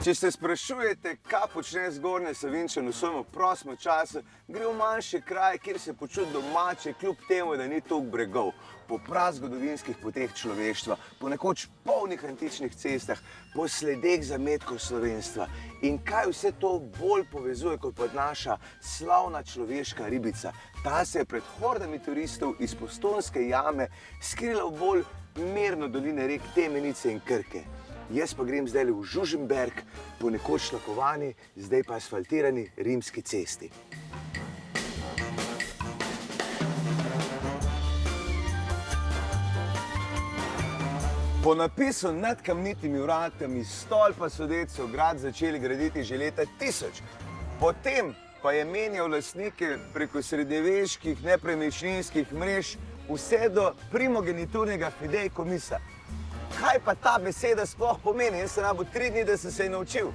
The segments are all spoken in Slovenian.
Če se sprašujete, kaj počne Zgornje Savinjčan v svojem prostem času, gre v manjši kraj, kjer se počuti domače, kljub temu, da ni toliko bregov, po prazgodovinskih poteh človeštva, po nekoč polnih antičnih cestah, po sledeh zametkov slovenstva. In kaj vse to bolj povezuje kot pa naša slavna človeška ribica. Ta se je pred hordami turistov iz Postojnske jame skrila v bolj mirno doline rek Temenice in Krke. Jaz pa grem zdaj v Žužemberk, po nekoč tlakovani, zdaj pa asfaltirani rimski cesti. Po napisu nad kamnitimi vratami stolpa sodecev grad začeli graditi že leta 1000. Potem pa je menjal lastnike preko srednjeveških nepremičninskih mrež vse do primogeniturnega fideikomisa. Kaj pa ta beseda sploh pomeni? Jaz sem rabil 3 dni, da sem se je naučil.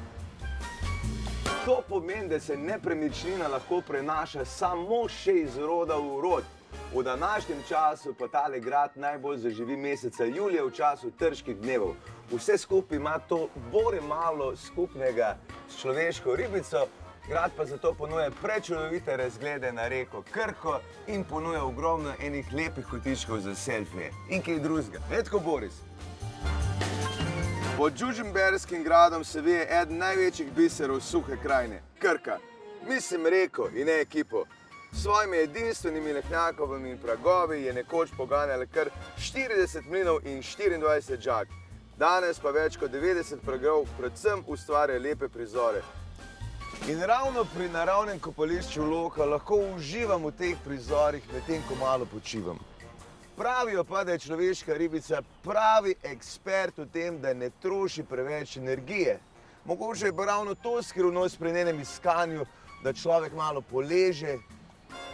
To pomeni, da se nepremičnina lahko prenaša samo še iz roda v rod. V današnjem času pa tale grad najbolj zaživi meseca julija v času trških dnevov. Vse skupaj ima to bore malo skupnega s človeško ribico, grad pa zato ponuja prečudovite razglede na reko Krko in ponuja ogromno enih lepih kotičkov za selfije. In kaj drugega. Etko, Boris? Pod Žužemberskim gradom se vije eden največjih biserov suhe krajine, Krka. Mislim reko in ne ekipo. S svojimi edinstvenimi lehnjakovimi pragovi je nekoč poganjala kar 40 mlinov in 24 žag. Danes pa več kot 90 pragov predvsem ustvarja lepe prizore. In ravno pri naravnem kopališču Loka lahko uživam v teh prizorih, medtem ko malo počivam. Pravijo pa, da je človeška ribica pravi ekspert v tem, da ne troši preveč energije. Mogoče je pa ravno to skrivnost pri njenem iskanju, da človek malo poleže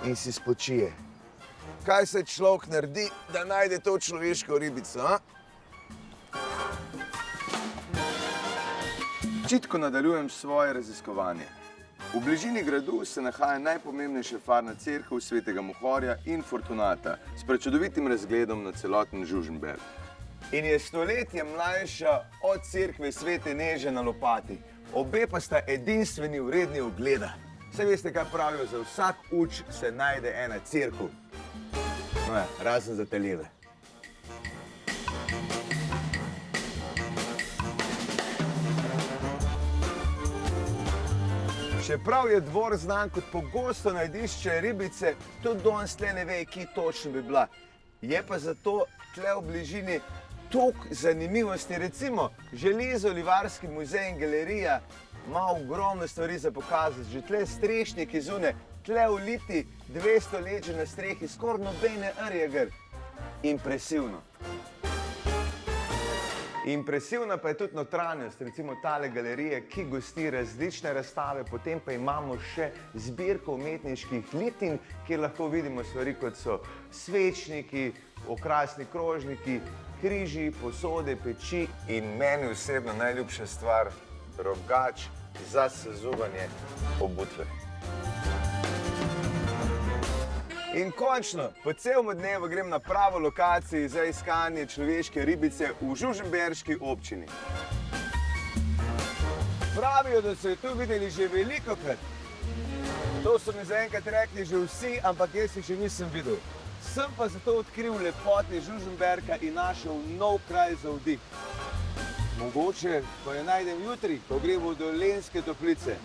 in si spočije. Kaj se človek naredi, da najde to človeško ribico, a? Čitko nadaljujem svoje raziskovanje. V bližini gradu se nahaja najpomembnejša farna cerkev Svetega Mohorja in Fortunata s prečudovitim razgledom na celoten Žužemberk. In je stoletje mlajša od cerkve Svete Neže na Lopati. Obe pa sta edinstveni vredni ogleda. Saj veste, kaj pravijo, za vsak uč se najde ena cerkev. No ja, razen za te leve. Čeprav je dvor znan kot pogosto najdišče ribice, tudi danes tle ne ve, kje točno bi bila. Je pa zato tle v bližini toliko zanimivosti. Recimo, Železo-livarski muzej in galerija ima ogromno stvari za pokazati. Že tle strešniki zunaj, tle uliti 200 let že na strehi, skoraj nobene rjeger. Impresivno. Impresivna pa je tudi notranjost, recimo tale galerije, ki gosti različne razstave, potem pa imamo še zbirko umetniških litin, kjer lahko vidimo stvari, kot so svečniki, okrasni krožniki, križi, posode, peči in meni osebno najljubša stvar, rogač za sezuvanje obutve. In končno, po celem dnevu grem na pravo lokacijo za iskanje človeške ribice v Žužemberški občini. Pravijo, da so jo tu videli že velikokrat. To so mi zaenkrat rekli že vsi, ampak jaz jih še nisem videl. Sem pa zato odkril lepote Žužemberka in našel nov kraj za vdih. Mogoče pa jo najdem jutri, ko grem v Dolenjske Toplice.